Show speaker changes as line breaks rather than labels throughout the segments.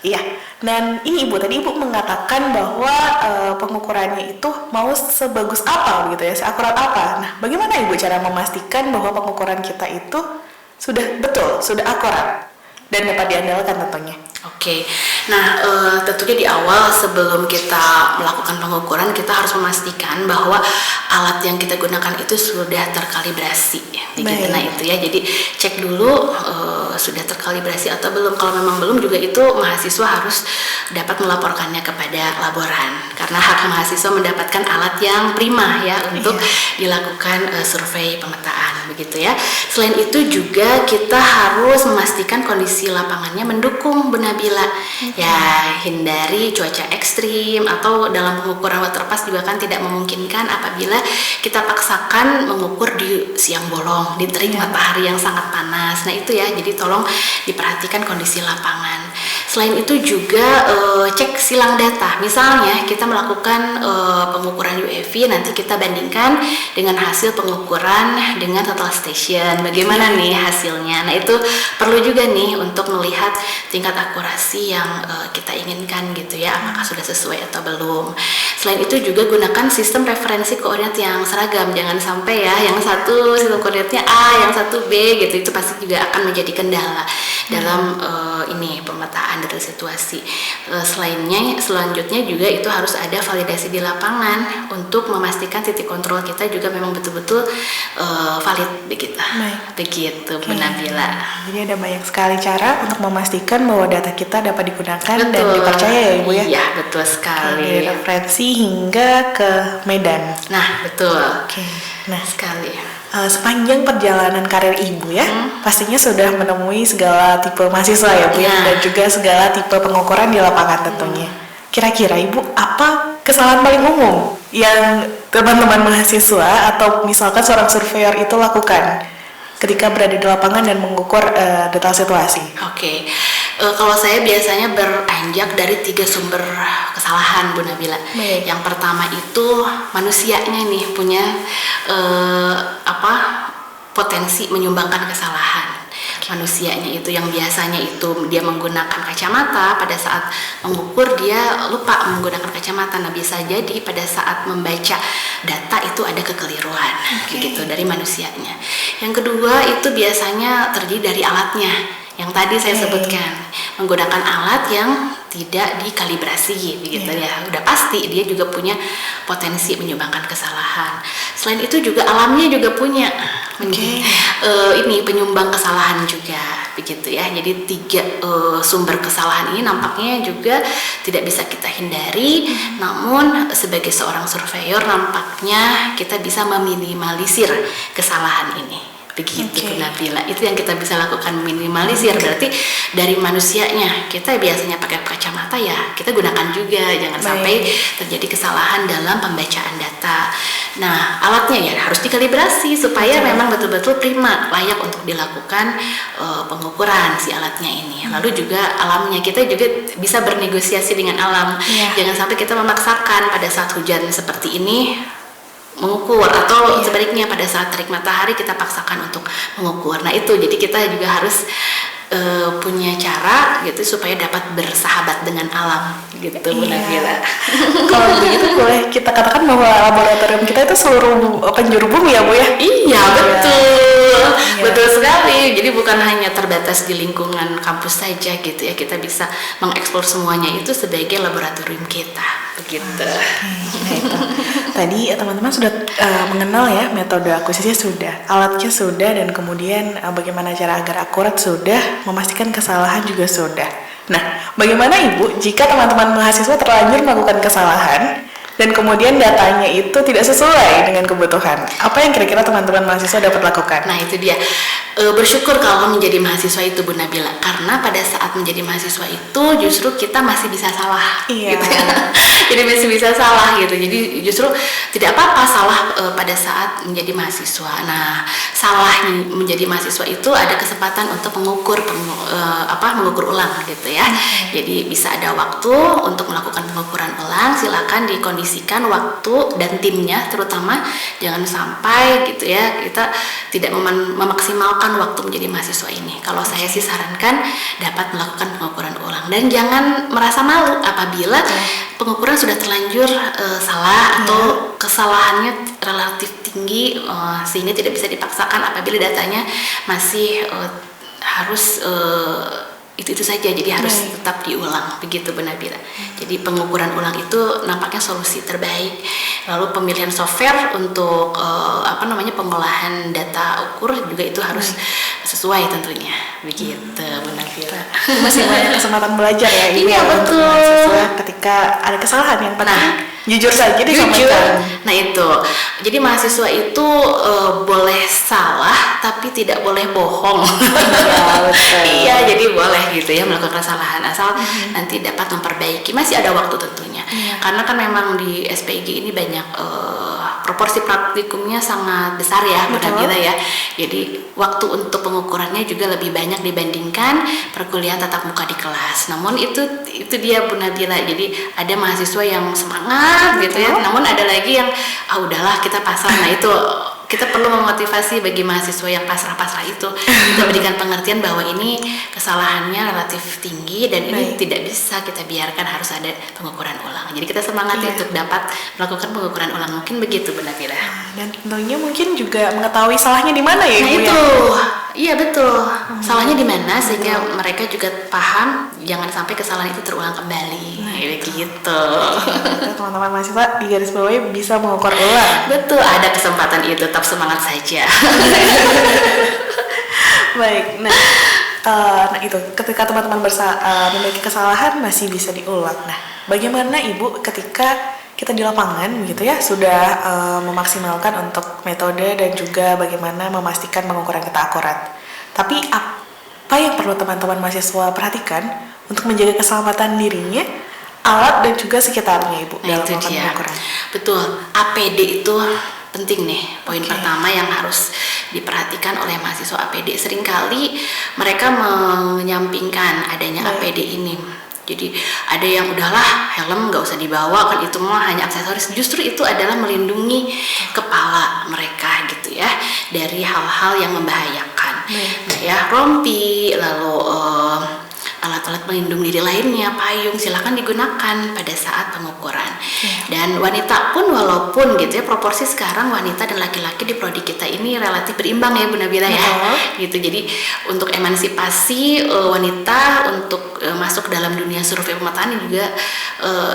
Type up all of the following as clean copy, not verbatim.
Iya, dan ini Ibu, tadi Ibu mengatakan bahwa pengukurannya itu mau sebagus apa gitu ya, seakurat apa. Nah, bagaimana Ibu cara memastikan bahwa pengukuran kita itu sudah betul, sudah akurat dan dapat diandalkan tentunya?
Oke, nah tentunya di awal sebelum kita melakukan pengukuran kita harus memastikan bahwa alat yang kita gunakan itu sudah terkalibrasi, begitu. Nah itu ya, jadi cek dulu sudah terkalibrasi atau belum. Kalau memang belum juga itu mahasiswa harus dapat melaporkannya kepada laboran, karena hak mahasiswa mendapatkan alat yang prima ya untuk dilakukan survei pemetaan, begitu ya. Selain itu juga kita harus memastikan kondisi lapangannya mendukung, benar Bila. Ya, hindari cuaca ekstrim atau dalam pengukuran waterpass juga kan tidak memungkinkan apabila kita paksakan mengukur di siang bolong, di terik matahari yang sangat panas. Nah itu ya, jadi tolong diperhatikan kondisi lapangan. Selain itu juga cek silang data. Misalnya kita melakukan pengukuran UAV, nanti kita bandingkan dengan hasil pengukuran dengan total station. Bagaimana nih hasilnya? Nah itu perlu juga nih untuk melihat tingkat akurasi yang kita inginkan gitu ya, apakah sudah sesuai atau belum. Selain itu juga gunakan sistem referensi koordinat yang seragam. Jangan sampai ya yang satu sistem koordinatnya A, yang satu B gitu. Itu pasti juga akan menjadi kendala dalam ini pemetaan dari situasi. Selanjutnya juga itu harus ada validasi di lapangan untuk memastikan titik kontrol kita juga memang betul-betul valid begitu. Begitu, Bu Nabila.
Jadi ada banyak sekali cara untuk memastikan bahwa data kita dapat digunakan dan dipercaya ya Ibu ya.
Iya, betul sekali.
Dari referensi hingga ke medan.
Nah, betul.
Oke. Nah,
sekali.
Sepanjang perjalanan karir Ibu ya, pastinya sudah menemui segala tipe mahasiswa ya Bu ya, dan juga segala tipe pengukuran di lapangan tentunya. Kira-kira Ibu apa kesalahan paling umum yang teman-teman mahasiswa atau misalkan seorang surveyor itu lakukan ketika berada di lapangan dan mengukur data situasi?
Oke. Kalau saya biasanya beranjak dari 3 sumber kesalahan, Bu Nabila. Yang pertama itu manusianya nih punya potensi menyumbangkan kesalahan. Manusianya itu yang biasanya itu dia menggunakan kacamata, pada saat mengukur dia lupa menggunakan kacamata. Nah bisa jadi pada saat membaca data itu ada kekeliruan gitu dari manusianya. Yang kedua itu biasanya terdiri dari alatnya yang tadi saya sebutkan, menggunakan alat yang tidak dikalibrasi begitu ya. Udah pasti dia juga punya potensi menyumbangkan kesalahan. Selain itu juga alamnya juga punya ini penyumbang kesalahan juga begitu ya. Jadi 3 sumber kesalahan ini nampaknya juga tidak bisa kita hindari, namun sebagai seorang surveyor nampaknya kita bisa meminimalisir kesalahan ini. Begitu Bu Nabila, itu yang kita bisa lakukan, minimalisir. Berarti dari manusianya, kita biasanya pakai kacamata ya kita gunakan juga, jangan sampai terjadi kesalahan dalam pembacaan data. Nah alatnya ya harus dikalibrasi supaya memang betul-betul prima, layak untuk dilakukan pengukuran si alatnya ini. Lalu juga alamnya, kita juga bisa bernegosiasi dengan alam. Jangan sampai kita memaksakan pada saat hujan seperti ini mengukur, atau sebaliknya pada saat terik matahari kita paksakan untuk mengukur. Nah itu jadi kita juga harus punya cara gitu supaya dapat bersahabat dengan alam gitu Bu Nabila.
Kalau begitu boleh kita katakan bahwa laboratorium kita itu seluruh penjuru bumi ya Bu ya?
Iya betul. Betul sekali. Jadi bukan hanya terbatas di lingkungan kampus saja gitu ya, kita bisa mengeksplor semuanya itu sebagai laboratorium kita begitu.
Nah itu tadi teman-teman sudah mengenal ya metode akuisisinya sudah, alatnya sudah, dan kemudian bagaimana cara agar akurat sudah, memastikan kesalahan juga sudah. Nah, bagaimana Ibu jika teman-teman mahasiswa terlanjur melakukan kesalahan dan kemudian datanya itu tidak sesuai dengan kebutuhan? Apa yang kira-kira teman-teman mahasiswa dapat lakukan?
Nah itu dia, bersyukur kalau menjadi mahasiswa itu Bu Nabila, karena pada saat menjadi mahasiswa itu justru kita masih bisa salah gitu ya. Jadi masih bisa salah gitu, jadi justru tidak apa-apa salah pada saat menjadi mahasiswa. Nah salah menjadi mahasiswa itu ada kesempatan untuk mengukur ulang gitu ya. Jadi bisa ada waktu untuk melakukan pengukuran ulang, silakan dikondisikan waktu dan timnya, terutama jangan sampai gitu ya kita tidak memaksimalkan waktu menjadi mahasiswa ini. Kalau saya sih sarankan dapat melakukan pengukuran ulang. dan jangan merasa malu apabila pengukuran sudah terlanjur salah atau kesalahannya relatif tinggi sehingga tidak bisa dipaksakan apabila datanya masih harus itu saja, jadi harus tetap diulang begitu Bu Nabila. Jadi pengukuran ulang itu nampaknya solusi terbaik. Lalu pemilihan software untuk pengolahan data ukur juga itu harus sesuai tentunya begitu Bu Nabila.
Masih banyak kesempatan belajar ya Ibu
Iya, betul.
untuk mahasiswa ketika ada kesalahan yang penting jujur saja disampaikan.
Nah itu, jadi mahasiswa itu boleh salah tapi tidak boleh bohong.
Ya, betul.
Iya, jadi boleh gitu ya melakukan kesalahan asal nanti dapat memperbaiki. Masih ada waktu tentunya. Karena kan memang di SPG ini banyak proporsi praktikumnya sangat besar ya Bu Nabila ya. Jadi waktu untuk pengukurannya juga lebih banyak dibandingkan perkuliahan tatap muka di kelas. Namun itu dia Bu Nabila. Jadi ada mahasiswa yang semangat gitu ya. Namun ada lagi yang udahlah kita pasrah. Nah itu kita perlu memotivasi bagi mahasiswa yang pasrah-pasrah itu. Kita berikan pengertian bahwa ini kesalahannya relatif tinggi dan ini tidak bisa kita biarkan, harus ada pengukuran ulang. Jadi kita semangat untuk dapat melakukan pengukuran ulang. Mungkin begitu Bu Nabila.
Dan tentunya mungkin juga mengetahui salahnya di mana ya Ibu.
Nah itu, iya betul. Salahnya di mana sehingga mereka juga paham jangan sampai kesalahan itu terulang kembali. Gitu.
Teman-teman mahasiswa di garis bawahnya bisa mengukur ulang.
Betul, ada kesempatan itu, tetap semangat saja.
Baik, nah itu ketika teman-teman memiliki kesalahan masih bisa diulang. Nah, bagaimana Ibu ketika kita di lapangan gitu ya sudah memaksimalkan untuk metode dan juga bagaimana memastikan pengukuran kita akurat. Tapi apa yang perlu teman-teman mahasiswa perhatikan untuk menjaga keselamatan dirinya, alat dan juga sekitarnya Ibu dalam melakukan pengukuran?
Betul, APD itu penting nih. Poin pertama yang harus diperhatikan oleh mahasiswa APD. Seringkali mereka menyampingkan adanya APD ini. Jadi ada yang udahlah helm nggak usah dibawa, kan itu mah hanya aksesoris. Justru itu adalah melindungi kepala mereka gitu ya dari hal-hal yang membahayakan. Nah ya, rompi, lalu alat-alat pelindung diri lainnya, payung, silakan digunakan pada saat pengukuran. Dan wanita pun walaupun gitu ya, proporsi sekarang wanita dan laki-laki di prodi kita ini relatif berimbang ya Bu Nabila ya. Gitu. Jadi untuk emansipasi wanita untuk masuk dalam dunia survei pemetaan juga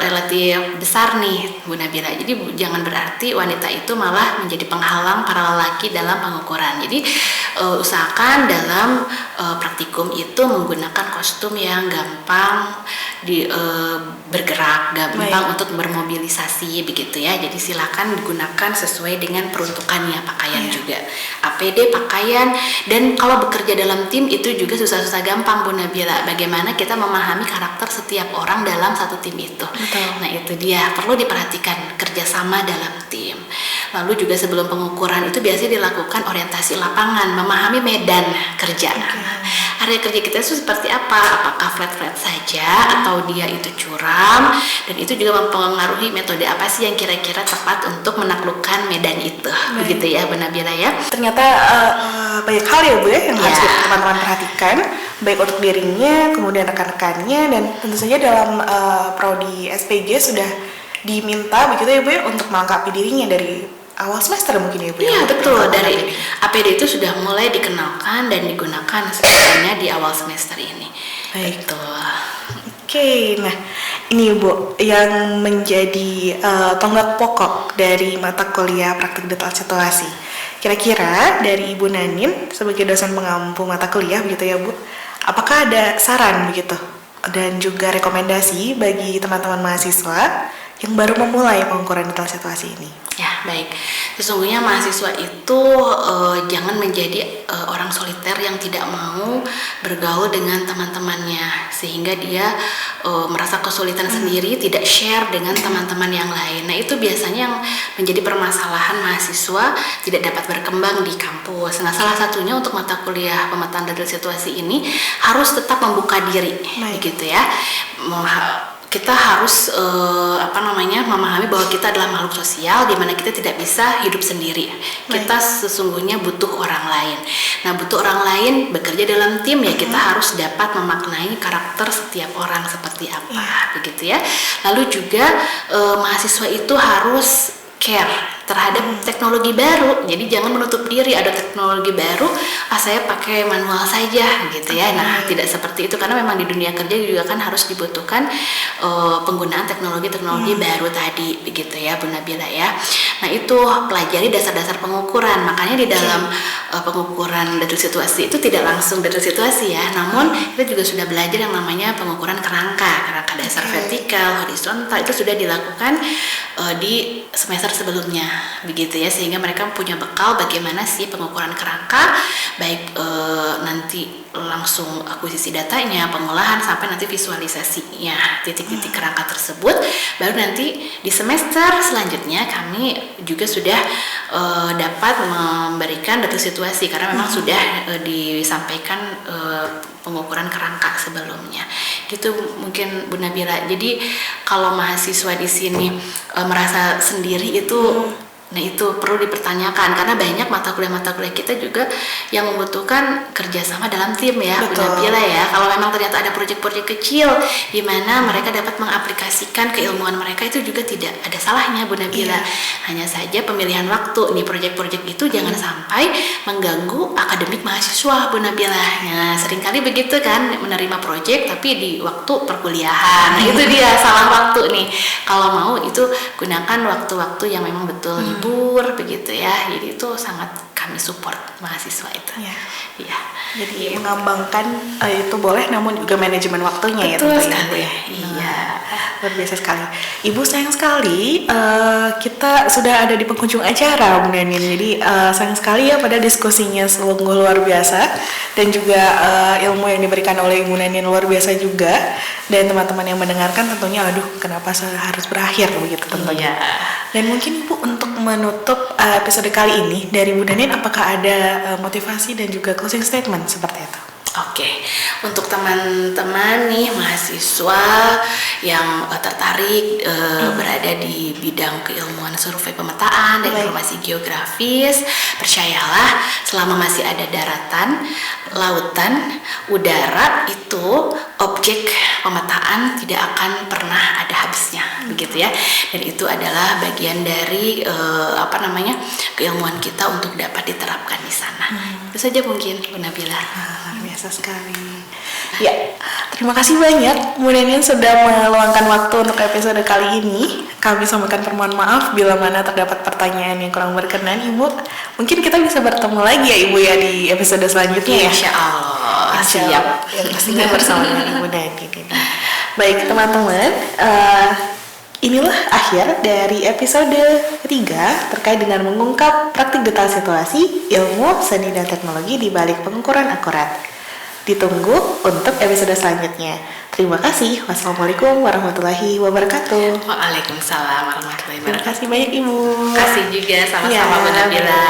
relatif besar nih Bu Nabila. Jadi jangan berarti wanita itu malah menjadi penghalang para lelaki dalam pengukuran. Jadi usahakan dalam praktikum itu menggunakan kostum yang gampang bergerak, gampang untuk bermobilisasi begitu ya. Jadi silakan digunakan sesuai dengan peruntukannya, pakaian juga, APD, pakaian. Dan kalau bekerja dalam tim itu juga susah-susah gampang Bu Nabila. Bagaimana kita memahami karakter setiap orang dalam satu tim itu. Nah itu dia, perlu diperhatikan kerjasama dalam tim. Lalu juga sebelum pengukuran itu biasanya dilakukan orientasi lapangan, memahami medan kerja. Area kerja kita itu seperti apa? Apakah flat-flat saja atau dia itu curam? Dan itu juga mempengaruhi metode apa sih yang kira-kira tepat untuk menaklukkan medan itu. Begitu ya Bu Nabila ya.
Ternyata banyak hal ya Bu ya yang harus teman-teman perhatikan, baik untuk dirinya, kemudian rekan-rekannya, dan tentu saja dalam prodi SPG sudah diminta begitu ya Bu ya untuk melengkapi dirinya dari awal semester mungkin ya Bu?
Iya betul, dari APD itu sudah mulai dikenalkan dan digunakan sebenarnya di awal semester ini. Betul.
Oke, nah ini Bu yang menjadi tonggak pokok dari mata kuliah praktik detail situasi. Kira-kira dari Ibu Nanin sebagai dosen pengampu mata kuliah begitu ya Bu, apakah ada saran begitu dan juga rekomendasi bagi teman-teman mahasiswa yang baru memulai pengukuran detail situasi ini?
Ya, baik. Sesungguhnya mahasiswa itu jangan menjadi orang soliter yang tidak mau bergaul dengan teman-temannya sehingga dia merasa kesulitan sendiri, tidak share dengan teman-teman yang lain. Nah, itu biasanya yang menjadi permasalahan mahasiswa tidak dapat berkembang di kampus. Nah, salah satunya untuk mata kuliah pemetaan detail situasi ini harus tetap membuka diri, begitu ya. kita harus memahami bahwa kita adalah makhluk sosial di mana kita tidak bisa hidup sendiri. Kita sesungguhnya butuh orang lain. Nah, butuh orang lain bekerja dalam tim ya, kita harus dapat memaknai karakter setiap orang seperti apa, begitu ya. Lalu juga mahasiswa itu harus care terhadap teknologi baru, jadi jangan menutup diri ada teknologi baru, saya pakai manual saja gitu ya. Nah, tidak seperti itu, karena memang di dunia kerja juga kan harus dibutuhkan penggunaan teknologi baru tadi, begitu ya Bu Nabila ya. Nah, itu pelajari dasar-dasar pengukuran, makanya di dalam pengukuran deteksi situasi itu tidak langsung deteksi situasi ya, namun kita juga sudah belajar yang namanya pengukuran kerangka dasar vertikal, horizontal, itu sudah dilakukan di semester sebelumnya, begitu ya, sehingga mereka punya bekal bagaimana sih pengukuran kerangka, baik nanti langsung akuisisi datanya, pengolahan, sampai nanti visualisasinya titik-titik kerangka tersebut. Baru nanti di semester selanjutnya kami juga sudah dapat memberikan deteksi situasi, karena memang sudah disampaikan pengukuran kerangka sebelumnya. Gitu mungkin Bu Nabila. Jadi kalau mahasiswa di sini merasa sendiri itu, nah itu perlu dipertanyakan, karena banyak mata kuliah kita juga yang membutuhkan kerjasama dalam tim ya. Bu Nabila ya. Kalau memang ternyata ada proyek-proyek kecil di mana mereka dapat mengaplikasikan keilmuan mereka, itu juga tidak ada salahnya Bu Nabila. Hanya saja pemilihan waktu nih, proyek-proyek itu jangan sampai mengganggu akademik mahasiswa Bu Nabila. Nah, seringkali begitu kan, menerima proyek tapi di waktu perkuliahan. Nah, itu dia salah waktu nih. Kalau mau itu gunakan waktu-waktu yang memang betul libur, begitu ya. Jadi itu sangat kami support mahasiswa itu. Iya.
Jadi mengembangkan itu boleh, namun juga manajemen waktunya.
Betul
ya
sekali.
Iya. Luar biasa sekali. Ibu, sayang sekali kita sudah ada di penghujung acara Bu Nanin. Jadi sayang sekali ya, pada diskusinya sungguh luar biasa, dan juga ilmu yang diberikan oleh Ibu Nanin luar biasa juga. Dan teman-teman yang mendengarkan tentunya, aduh kenapa harus berakhir begitu tentunya. Dan mungkin Ibu, untuk menutup episode kali ini dari Bu Nanin, apakah ada motivasi dan juga closing statement seperti itu?
Oke, untuk teman-teman nih mahasiswa yang tertarik berada di bidang keilmuan survei pemetaan dan informasi geografis, percayalah selama masih ada daratan, lautan, udara, itu objek pemetaan tidak akan pernah ada habisnya, begitu ya. Dan itu adalah bagian dari keilmuan kita untuk dapat diterapkan di sana. Itu saja mungkin Bu Nabila.
Luar biasa sekali. Ya, terima kasih banyak Bu Nanin sudah meluangkan waktu untuk episode kali ini. Kami sampaikan permohonan maaf bila mana terdapat pertanyaan yang kurang berkenan, Ibu. Mungkin kita bisa bertemu lagi ya Ibu ya di episode selanjutnya ya.
Insya Allah. Siap.
Yang pastinya bersama dengan Ibu Nanin. Baik teman-teman, inilah akhir dari episode ketiga terkait dengan mengungkap praktik data situasi, ilmu, seni, dan teknologi di balik pengukuran akurat. Ditunggu untuk episode selanjutnya. Terima kasih. Wassalamualaikum warahmatullahi wabarakatuh.
Waalaikumsalam warahmatullahi wabarakatuh.
Terima kasih banyak Ibu.
Terima kasih juga, sama-sama Bu Nabila.